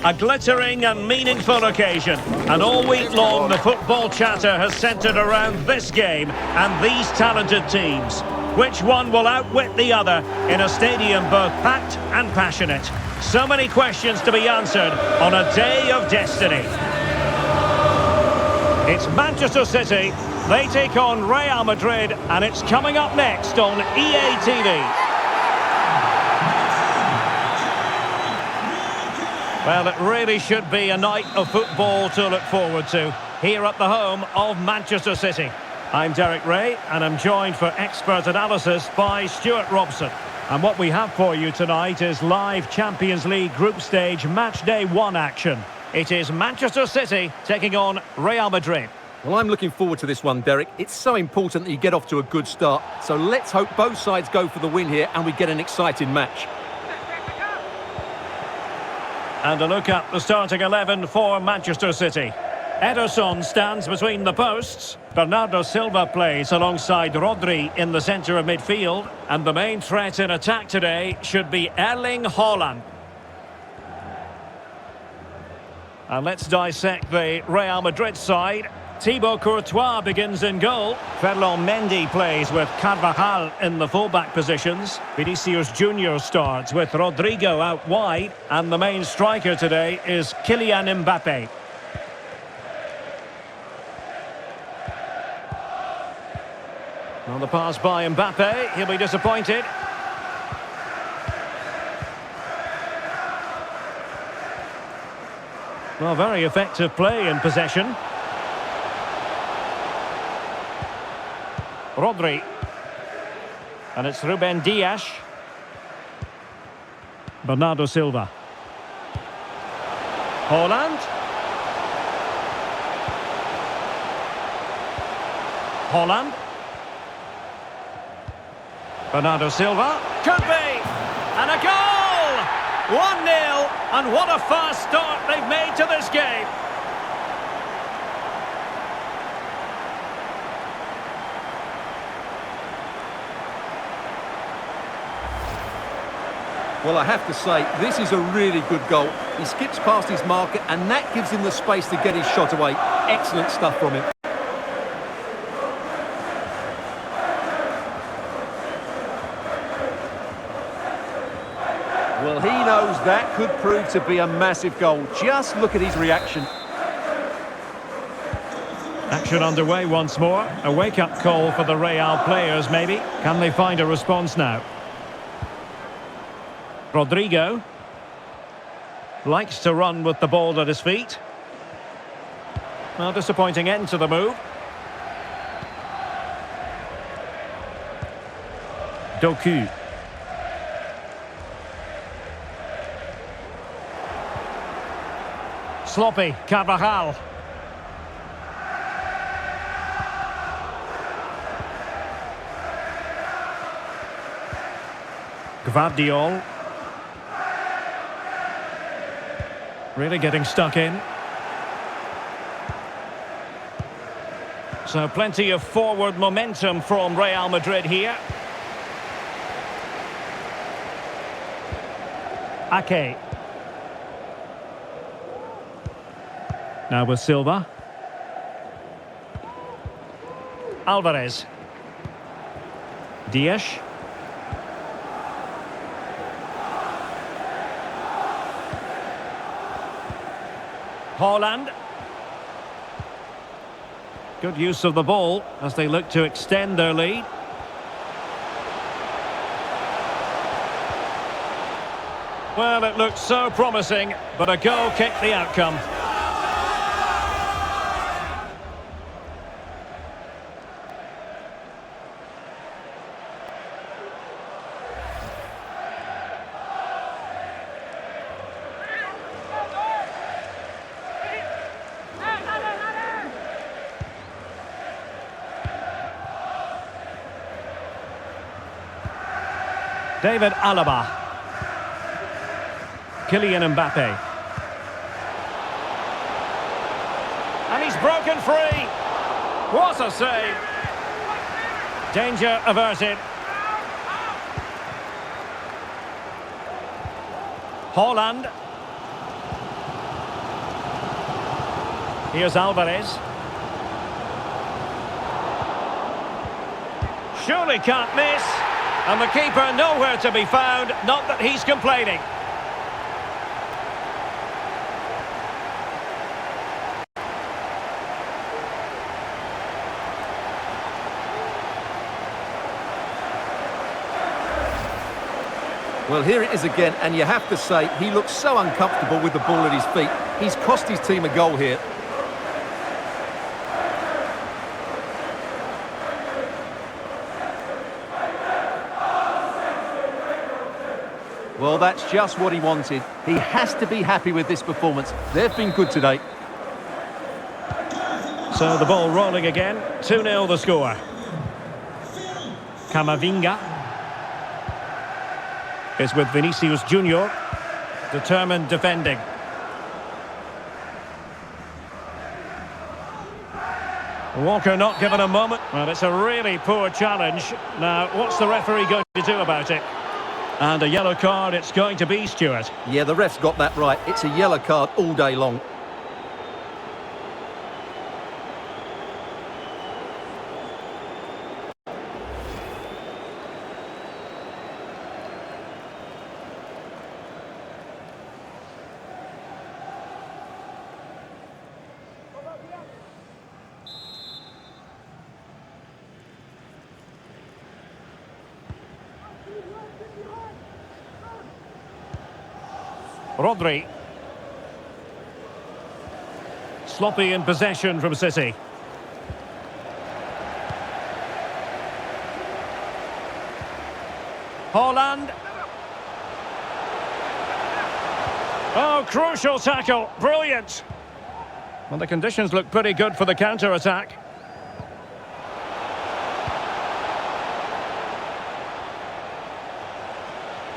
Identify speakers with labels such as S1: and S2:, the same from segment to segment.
S1: A glittering and meaningful occasion. And all week long, the football chatter has centred around this game and these talented teams. Which one will outwit the other in a stadium both packed and passionate? So many questions to be answered on a day of destiny. It's Manchester City. They take on Real Madrid, and it's coming up next on EA TV. Well, it really should be a night of football to look forward to, here at the home of Manchester City. I'm Derek Ray, and I'm joined for expert analysis by Stuart Robson. And what we have for you tonight is live Champions League group stage match day 1 action. It is Manchester City taking on Real Madrid.
S2: Well, I'm looking forward to this one, Derek. It's so important that you get off to a good start. So let's hope both sides go for the win here and we get an exciting match.
S1: And a look at the starting 11 for Manchester City. Ederson stands between the posts. Bernardo Silva plays alongside Rodri in the centre of midfield. And the main threat in attack today should be Erling Haaland. And let's dissect the Real Madrid side. Thibaut Courtois begins in goal. Ferland Mendy plays with Carvajal in the fullback positions. Vinicius Junior starts with Rodrigo out wide. And the main striker today is Kylian Mbappe. On the pass by Mbappe, he'll be disappointed. Well, very effective play in possession. Rodri. And it's Ruben Dias. Bernardo Silva. Haaland. Haaland. Bernardo Silva. Could be. And a goal! 1-0. And what a fast start they've made to this game.
S2: Well, I have to say, this is a really good goal. He skips past his marker and that gives him the space to get his shot away. Excellent stuff from him. Well, he knows that could prove to be a massive goal. Just look at his reaction.
S1: Action underway once more. A wake-up call for the Real players, maybe. Can they find a response now? Rodrigo likes to run with the ball at his feet. Well, disappointing end to the move. Doku. Sloppy, Carvajal. Gvardiol. Really getting stuck in. So plenty of forward momentum from Real Madrid here. Ake. Now with Silva. Alvarez. Dias. Haaland. Good use of the ball as they look to extend their lead. Well, it looked so promising, but a goal kicked the outcome. David Alaba. Kylian Mbappe. And he's broken free. What a save. Danger averted. Haaland. Here's Alvarez. Surely can't miss. And the keeper nowhere to be found. Not that he's complaining.
S2: Well, here it is again, and you have to say, he looks so uncomfortable with the ball at his feet. He's cost his team a goal here. Well, that's just what he wanted. He has to be happy with this performance. They've been good today.
S1: So the ball rolling again. 2-0 the score. Camavinga is with Vinicius Junior. Determined defending. Walker not given a moment. Well, it's a really poor challenge. Now, what's the referee going to do about it? And a yellow card it's going to be, Stuart.
S2: Yeah, the ref's got that right. It's a yellow card all day long.
S1: Rodri. Sloppy in possession from City. Haaland. Oh, crucial tackle. Brilliant. Well, the conditions look pretty good for the counter-attack.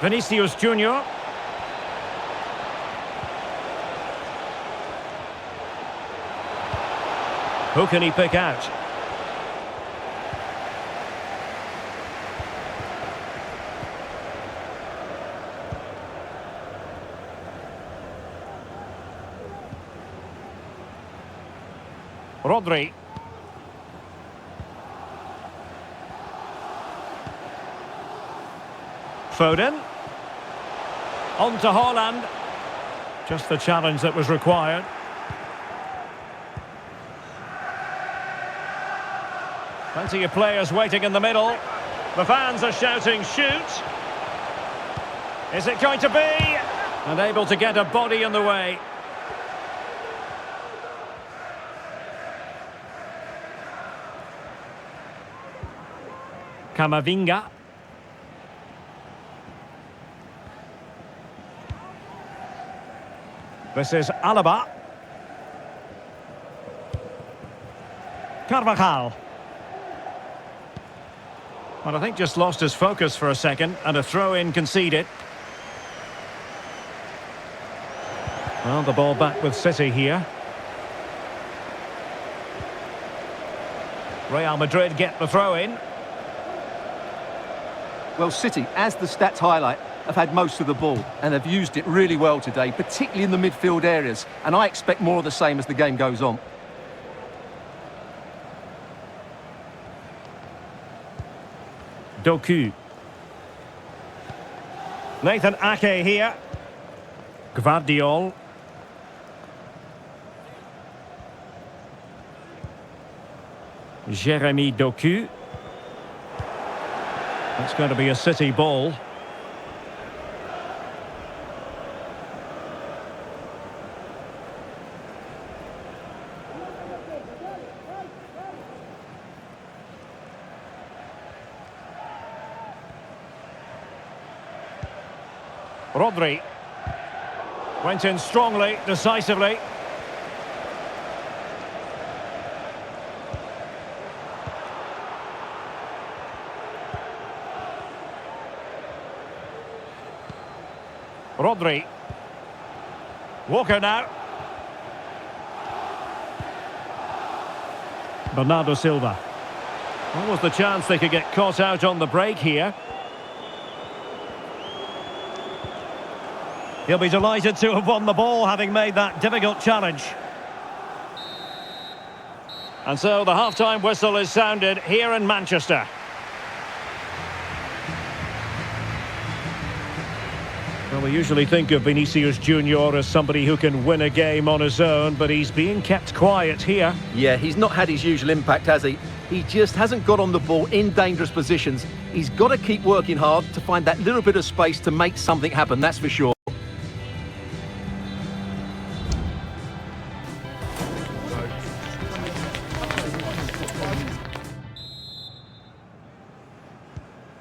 S1: Vinicius Junior. Who can he pick out? Rodri. Foden. On to Haaland. Just the challenge that was required. Plenty of players waiting in the middle. The fans are shouting, shoot! Is it going to be? Unable to get a body in the way. Camavinga. This is Alaba. Carvajal. Well, I think just lost his focus for a second, and a throw-in conceded. Well, the ball back with City here. Real Madrid get the throw-in.
S2: Well, City, as the stats highlight, have had most of the ball and have used it really well today, particularly in the midfield areas. And I expect more of the same as the game goes on.
S1: Doku. Nathan Ake here. Gvardiol. Jeremy Doku. That's going to be a City ball. Rodri went in strongly, decisively. Rodri. Walker now. Bernardo Silva. What was the chance they could get caught out on the break here? He'll be delighted to have won the ball, having made that difficult challenge. And so the half-time whistle is sounded here in Manchester. Well, we usually think of Vinicius Junior as somebody who can win a game on his own, but he's being kept quiet here.
S2: Yeah, he's not had his usual impact, has he? He just hasn't got on the ball in dangerous positions. He's got to keep working hard to find that little bit of space to make something happen, that's for sure.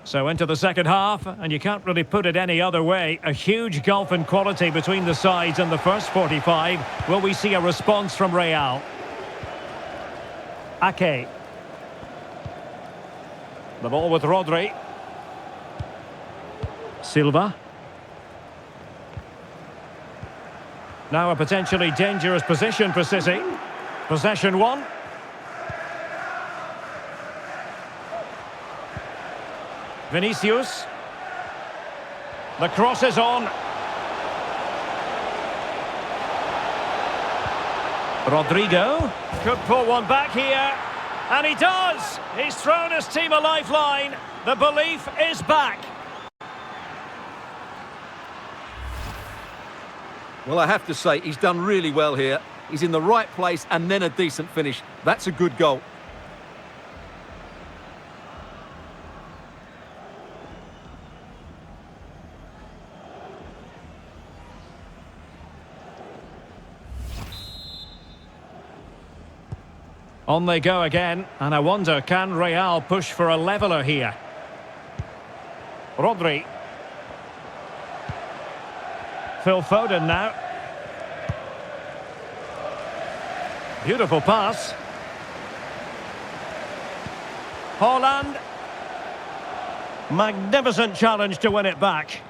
S1: So into the second half, and you can't really put it any other way. A huge gulf in quality between the sides in the first 45. Will we see a response from Real? Ake. The ball with Rodri. Silva. Now a potentially dangerous position for City. Possession one. Vinicius. The cross is on. Rodrigo could pull one back here. And he does! He's thrown his team a lifeline. The belief is back.
S2: Well, I have to say, he's done really well here. He's in the right place and then a decent finish. That's a good goal.
S1: On they go again, and I wonder, can Real push for a leveller here? Rodri. Phil Foden now. Beautiful pass. Haaland. Magnificent challenge to win it back.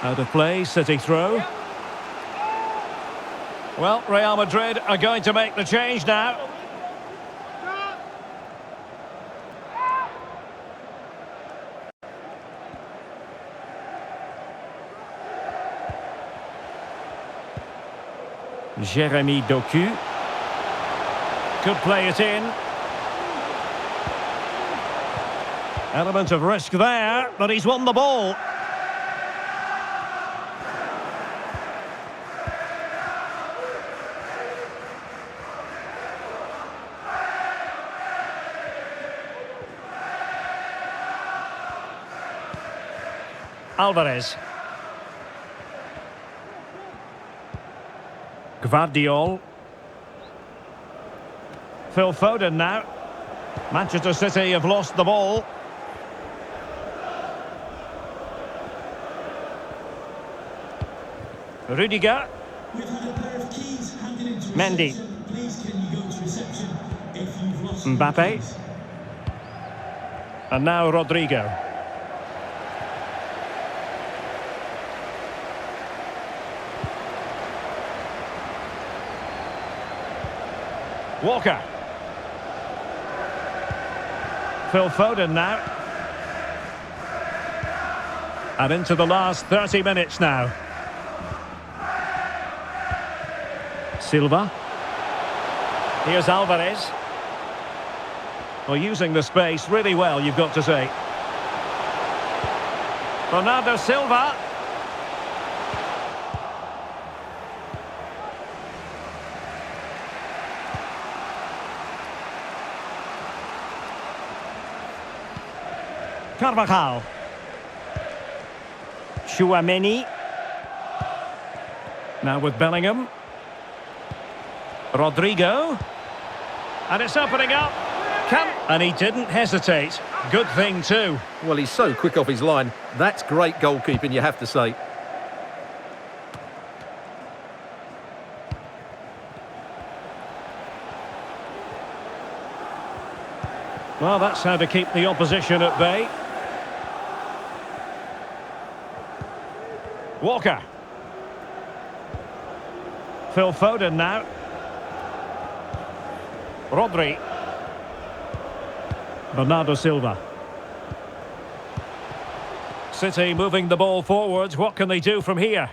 S1: Out of play, City throw. Well, Real Madrid are going to make the change now. Jeremy Doku. Could play it in. Element of risk there, but he's won the ball. Alvarez. Gvardiol. Phil Foden now. Manchester City have lost the ball. Rudiger. Mendy. Mbappe. And now Rodrigo. Walker. Phil Foden now. And into the last 30 minutes now. Silva. Here's Alvarez. Well, using the space really well, you've got to say. Bernardo Silva. Carvajal. Tchouaméni. Now with Bellingham. Rodrigo. And it's opening up. And he didn't hesitate. Good thing too.
S2: Well, he's so quick off his line. That's great goalkeeping, you have to say.
S1: Well, that's how to keep the opposition at bay. Walker. Phil Foden now. Rodri. Bernardo Silva. City moving the ball forwards. What can they do from here?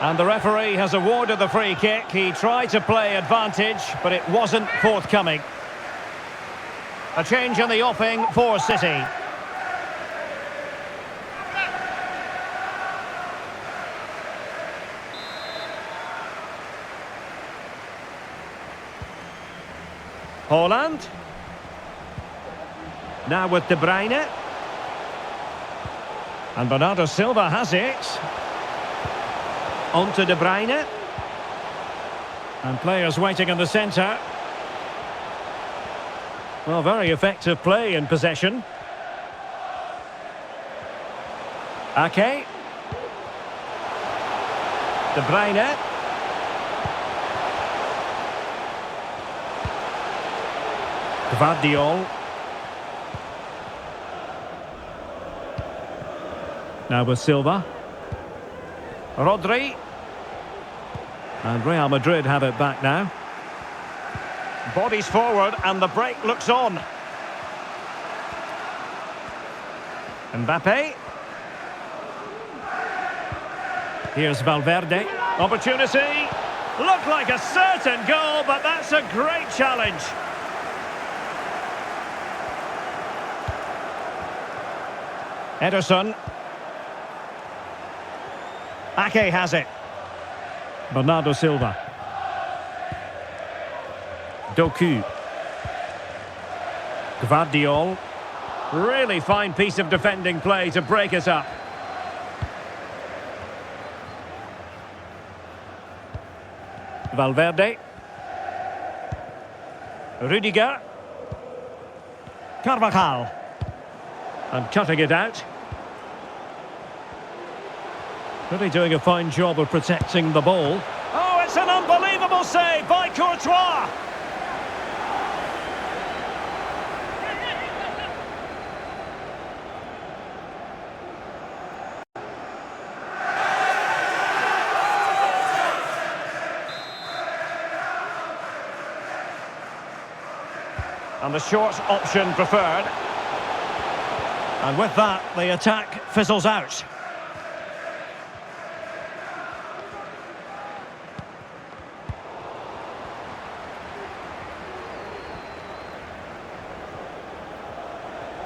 S1: And the referee has awarded the free kick. He tried to play advantage, but it wasn't forthcoming. A change in the offing for City. Haaland. Now with De Bruyne. And Bernardo Silva has it. On to De Bruyne. And players waiting in the centre. Well, very effective play in possession. Ake. De Bruyne. Gvardiol. Now with Silva. Rodri. And Real Madrid have it back now. Bodies forward and the break looks on. Mbappe. Here's Valverde. Opportunity. Looked like a certain goal, but that's a great challenge. Ederson. Ake has it. Bernardo Silva. Doku. Gvardiol. Really fine piece of defending play to break it up. Valverde. Rudiger. Carvajal. And cutting it out. Really doing a fine job of protecting the ball. Oh, it's an unbelievable save by Courtois! And the short option preferred. And with that, the attack fizzles out.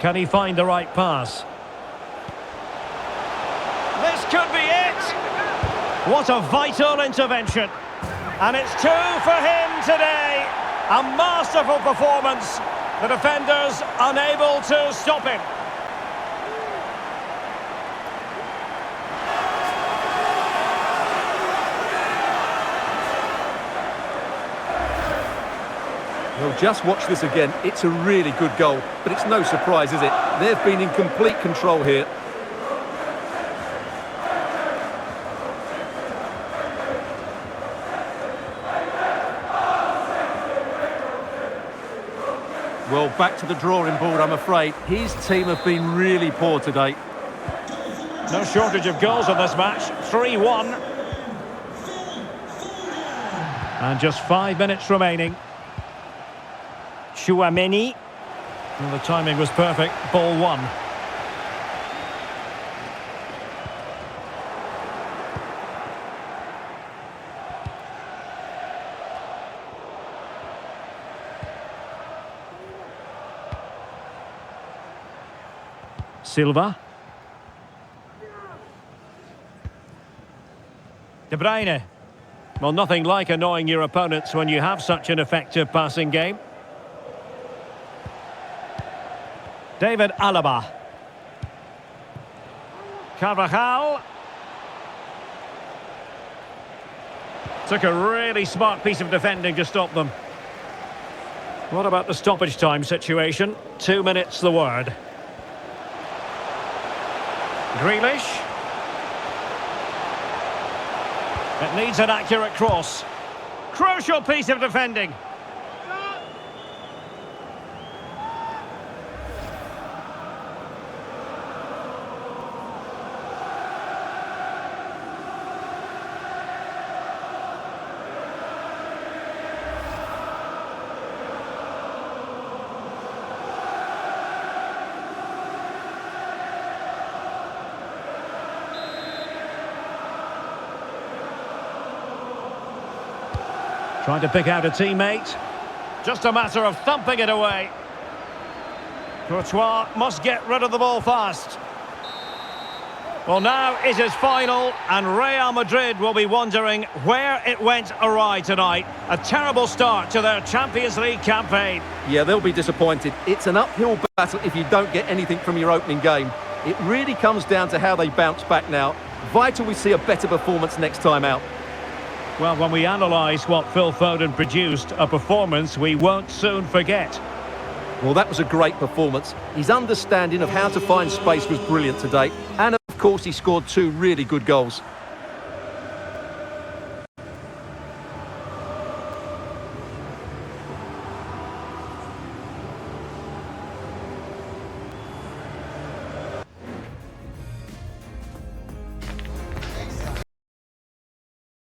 S1: Can he find the right pass? This could be it! What a vital intervention. And it's 2 for him today. A masterful performance. The defenders unable to stop him.
S2: Well, just watch this again. It's a really good goal, but it's no surprise, is it? They've been in complete control here. Well, back to the drawing board, I'm afraid. His team have been really poor today.
S1: No shortage of goals in this match. 3-1. And just 5 minutes remaining. Chouameni. Well, the timing was perfect. Ball one. Silva. De Bruyne. Well, nothing like annoying your opponents when you have such an effective passing game. David Alaba. Carvajal. Took a really smart piece of defending to stop them. What about the stoppage time situation? 2 minutes the word. Grealish. It needs an accurate cross. Crucial piece of defending. Trying to pick out a teammate. Just a matter of thumping it away. Courtois must get rid of the ball fast. Well, now it is final, and Real Madrid will be wondering where it went awry tonight. A terrible start to their Champions League campaign.
S2: Yeah, they'll be disappointed. It's an uphill battle if you don't get anything from your opening game. It really comes down to how they bounce back now. Vital we see a better performance next time out.
S1: Well, when we analyse what Phil Foden produced, a performance we won't soon forget.
S2: Well, that was a great performance. His understanding of how to find space was brilliant today. And, of course, he scored 2 really good goals.